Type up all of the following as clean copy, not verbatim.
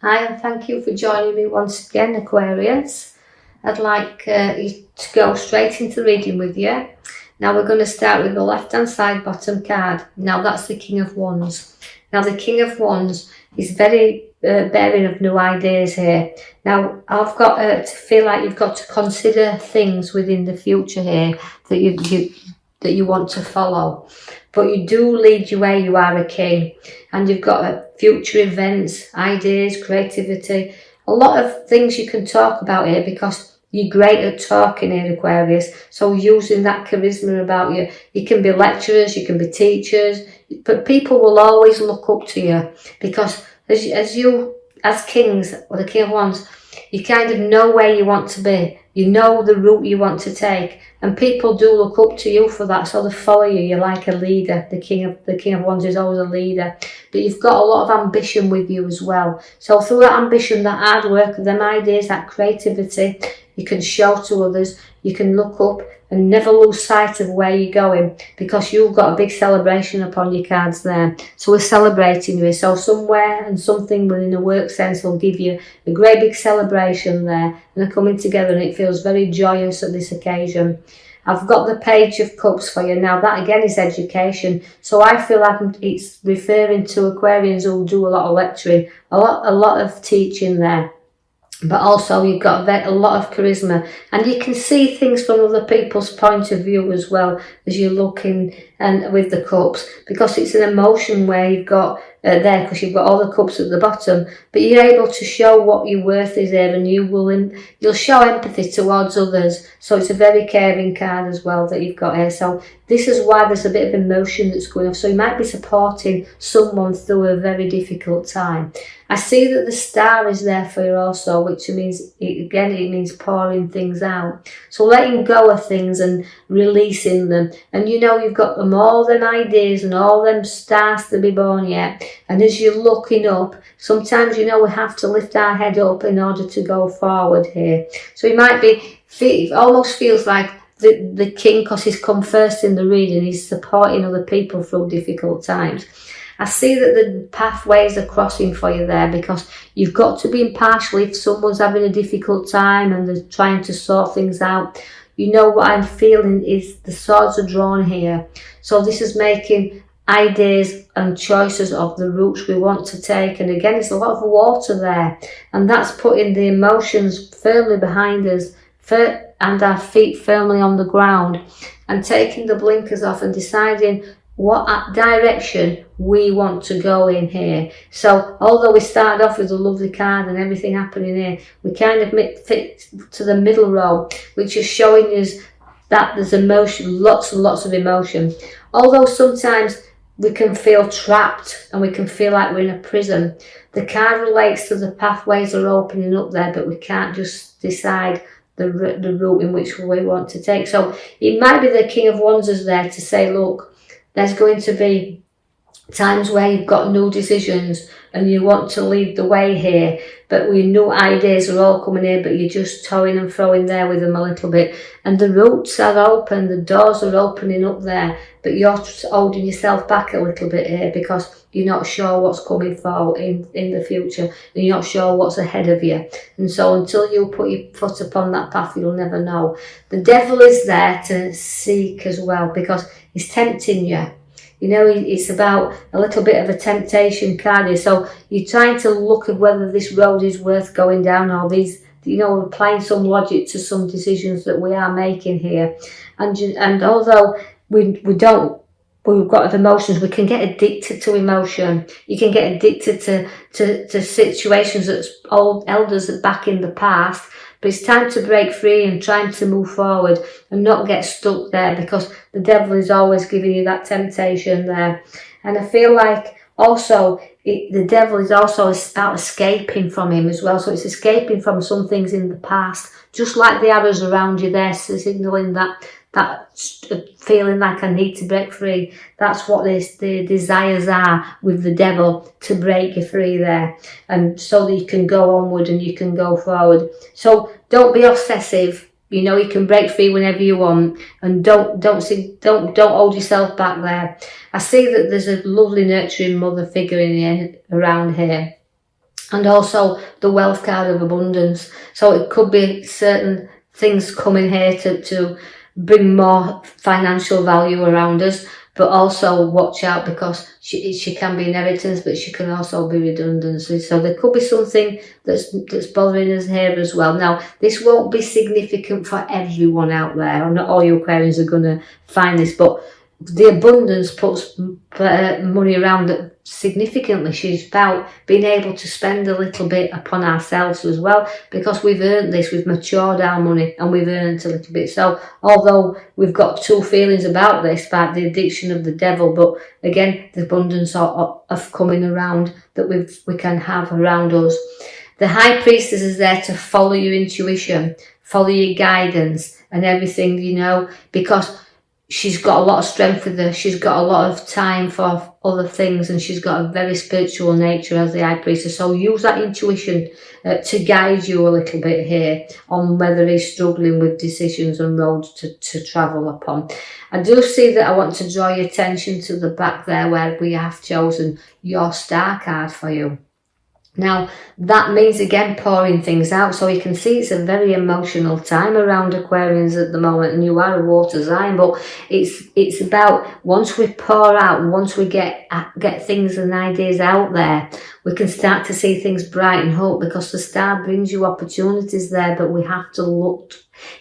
Hi, and thank you for joining me once again, Aquarius. I'd like you to go straight into reading with you. Now we're going to start with the left-hand side bottom card. Now that's the King of Wands. Now the King of Wands is very bearing of new ideas here. Now I've got to feel like you've got to consider things within the future here that you want to follow. But you do lead your way, you are a king. And you've got future events, ideas, creativity, a lot of things you can talk about here because you're great at talking here, Aquarius. So using that charisma about you, you can be lecturers, you can be teachers, but people will always look up to you because as kings, or the King of Wands, you kind of know where you want to be. You know the route you want to take, and people do look up to you for that, so they follow you. You're like a leader. The King of Wands is always a leader, but you've got a lot of ambition with you as well. So through that ambition, that hard work, them ideas, that creativity, you can show to others. You can look up and never lose sight of where you're going because you've got a big celebration upon your cards there. So we're celebrating you. So somewhere and something within a work sense will give you a great big celebration there, and they're coming together, and it feels very joyous at this occasion. I've got the Page of Cups for you. Now that again is education. So I feel like it's referring to Aquarians who do a lot of lecturing, a lot of teaching there. But also you've got a lot of charisma, and you can see things from other people's point of view as well as you're looking and with the cups, because it's an emotion where you've got there, because you've got all the cups at the bottom, but you're able to show what your worth is there, and you'll show empathy towards others. So it's a very caring card as well that you've got here. So this is why there's a bit of emotion that's going on. So you might be supporting someone through a very difficult time. I see that the Star is there for you also, which means, it means pouring things out. So letting go of things and releasing them. And you've got all them ideas and all them stars to be born yet. And as you're looking up, sometimes we have to lift our head up in order to go forward here. So you might it almost feels like the king, because he's come first in the reading, he's supporting other people through difficult times. I see that the pathways are crossing for you there, because you've got to be impartial if someone's having a difficult time and they're trying to sort things out. What I'm feeling is the swords are drawn here. So this is making ideas and choices of the routes we want to take. And again, it's a lot of water there. And that's putting the emotions firmly behind us and our feet firmly on the ground, and taking the blinkers off and deciding what direction we want to go in here. So although we started off with a lovely card and everything happening here, we kind of fit to the middle row, which is showing us that there's emotion, lots and lots of emotion. Although sometimes we can feel trapped and we can feel like we're in a prison, the card relates to the pathways are opening up there, but we can't just decide the route in which we want to take. So it might be the King of Wands is there to say, look, there's going to be times where you've got new decisions and you want to lead the way here, but new ideas are all coming in, but you're just toing and throwing there with them a little bit. And the routes are open, the doors are opening up there, but you're holding yourself back a little bit here because you're not sure what's coming forward in the future, and you're not sure what's ahead of you. And so until you put your foot upon that path, you'll never know. The devil is there to seek as well, because he's tempting you. It's about a little bit of a temptation card here. So you're trying to look at whether this road is worth going down, or applying some logic to some decisions that we are making here. And although we've got emotions, we can get addicted to emotion. You can get addicted to situations that's old elders back in the past. But it's time to break free and trying to move forward and not get stuck there, because the devil is always giving you that temptation there. And I feel like also the devil is also about escaping from him as well. So it's escaping from some things in the past, just like the arrows around you there, signalling that feeling like I need to break free. That's what the desires are with the devil, to break you free there, and so that you can go onward and you can go forward. So don't be obsessive. You can break free whenever you want, and don't hold yourself back there. I see that there's a lovely nurturing mother figure around here. and also the wealth card of abundance. So it could be certain things coming here to bring more financial value around us, but also watch out because she can be inheritance, but she can also be redundancy. So there could be something that's bothering us here as well. Now, this won't be significant for everyone out there. Not all you Aquarians are going to find this, but the abundance puts money around it significantly. She's about being able to spend a little bit upon ourselves as well, because we've earned this, we've matured our money and we've earned a little bit. So although we've got two feelings about this, about the addiction of the devil, but again, the abundance of coming around that we can have around us. The High Priestess is there to follow your intuition, follow your guidance and everything, you know, because she's got a lot of strength with her. She's got a lot of time for other things, and she's got a very spiritual nature as the High Priestess. So use that intuition to guide you a little bit here on whether he's struggling with decisions and roads to travel upon. I do see that I want to draw your attention to the back there where we have chosen your star card for you. Now, that means, again, pouring things out. So you can see it's a very emotional time around Aquarians at the moment, and you are a water sign, but it's about once we pour out, once we get things and ideas out there, we can start to see things brighten up, because the star brings you opportunities there, but we have to look.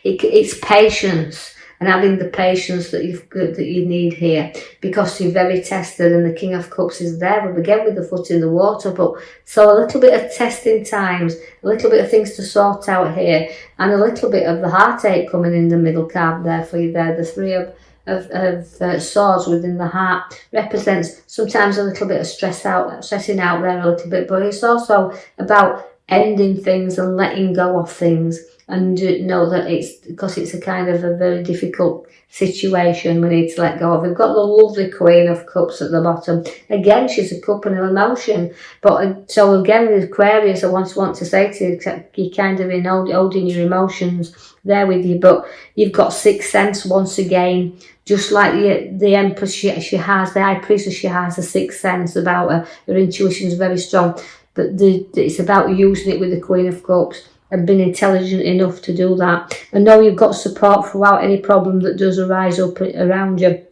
It's patience. And having the patience that you need here, because you're very tested, and the King of Cups is there, but again with the foot in the water. But so a little bit of testing times, a little bit of things to sort out here, and a little bit of the heartache coming in the middle card there for you there. The Three of Swords within the heart represents sometimes a little bit of stressing out there a little bit, but it's also about ending things and letting go of things. And know that it's because it's a kind of a very difficult situation we need to let go of. We've got the lovely Queen of Cups at the bottom. Again, she's a cup and an emotion. But so again, with Aquarius, I want to say to you, you're kind of holding your emotions there with you. But you've got sixth sense once again. Just like the Empress, she has, the High Priestess, she has a sixth sense about her. Her intuition is very strong. But it's about using it with the Queen of Cups and being intelligent enough to do that. And know you've got support throughout any problem that does arise up around you.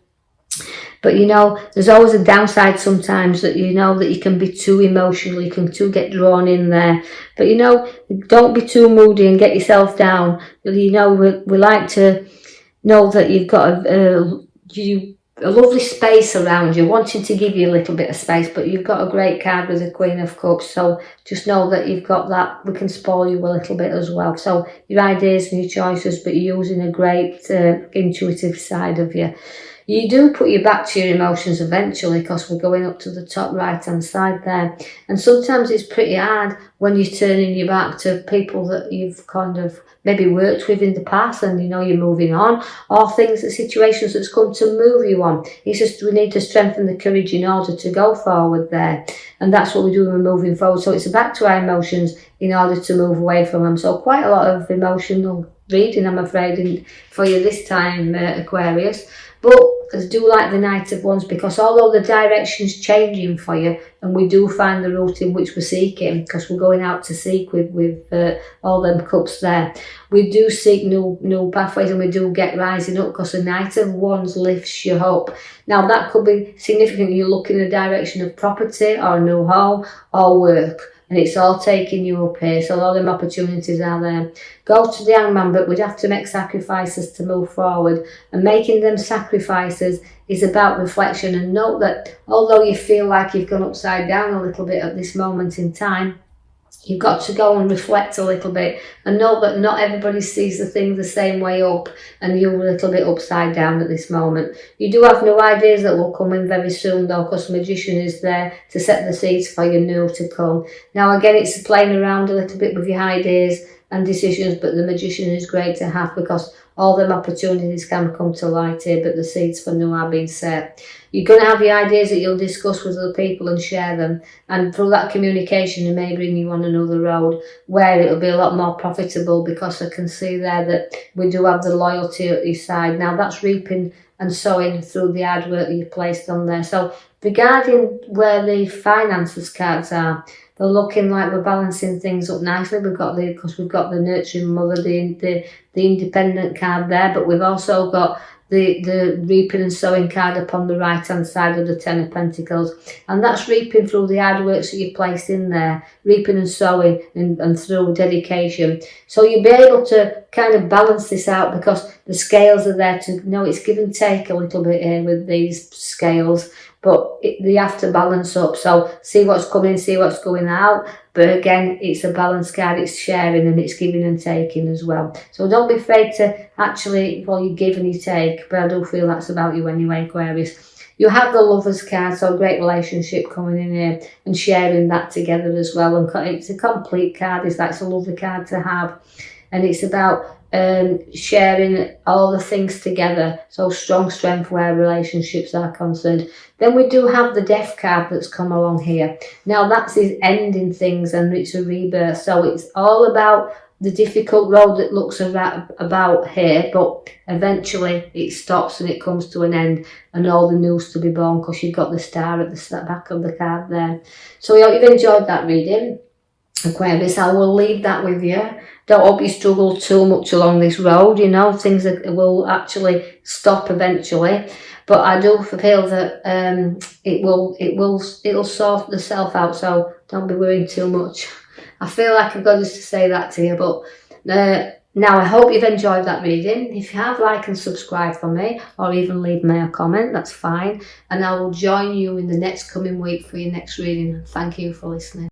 But you know, there's always a downside sometimes, that you know that you can be too emotional, you can get drawn in there. But you know, don't be too moody and get yourself down. You know, we like to know that you've got a lovely space around you, wanting to give you a little bit of space, but you've got a great card with the Queen of Cups, so just know that you've got that. We can spoil you a little bit as well. So your ideas and your choices, but you're using a great intuitive side of you. You do put your back to your emotions eventually, because we're going up to the top right hand side there, and sometimes it's pretty hard when you're turning your back to people that you've kind of maybe worked with in the past, and you know you're moving on, or situations that's come to move you on. It's just we need to strengthen the courage in order to go forward there, and that's what we do when we're moving forward. So it's back to our emotions in order to move away from them. So quite a lot of emotional reading, I'm afraid, for you this time, Aquarius. But I do like the Knight of Wands, because although the direction's changing for you, and we do find the route in which we're seeking, because we're going out to seek with all them cups there, we do seek new pathways, and we do get rising up, because the Knight of Wands lifts you up. Now that could be significant. You look in the direction of property or a new home or work, and it's all taking you up here. So all them opportunities are there. Go to the Hangman, but we'd have to make sacrifices to move forward. And making them sacrifices is about reflection. And note that although you feel like you've gone upside down a little bit at this moment in time, you've got to go and reflect a little bit, and know that not everybody sees the thing the same way up, and you're a little bit upside down at this moment. You do have new ideas that will come in very soon though, because the Magician is there to set the seeds for your new to come. Now again, it's playing around a little bit with your ideas and decisions, but the Magician is great to have, because all them opportunities can come to light here, but the seeds for new are being set. You're going to have your ideas that you'll discuss with other people and share them, and through that communication it may bring you on another road where it'll be a lot more profitable, because I can see there that we do have the loyalty at your side. Now that's reaping and sowing through the hard work that you've placed on there. So regarding where the finances cards are, They're looking like we're balancing things up nicely. Because we've got the nurturing mother, the independent card there, but we've also got the reaping and sowing card up on the right hand side of the Ten of Pentacles, and that's reaping through the hard work that you placed in there, reaping and sowing, and through dedication. So you'll be able to kind of balance this out, because the scales are there to know it's give and take a little bit here with these scales, but they have to balance up. So see what's coming, see what's going out. But again, it's a balance card, it's sharing and it's giving and taking as well. So don't be afraid to actually, well, you give and you take, but I do feel that's about you anyway, Aquarius. You have the Lovers card, so great relationship coming in here and sharing that together as well. And it's a complete card, it's a lovely card to have. And it's about sharing all the things together, so strong strength where relationships are concerned. Then we do have the Death card that's come along here. Now that's his ending things, and it's a rebirth, so it's all about the difficult road that looks about here, but eventually it stops and it comes to an end, and all the news to be born, because you've got the star at the back of the card there. So I hope you've enjoyed that reading, Aquarius. I will leave that with you. Don't hope you struggle too much along this road. You know, things will actually stop eventually, but I do feel that it'll sort itself out. So don't be worrying too much. I feel like I've got just to say that to you, but now I hope you've enjoyed that reading. If you have, like and subscribe for me, or even leave me a comment, that's fine. And I will join you in the next coming week for your next reading. Thank you for listening.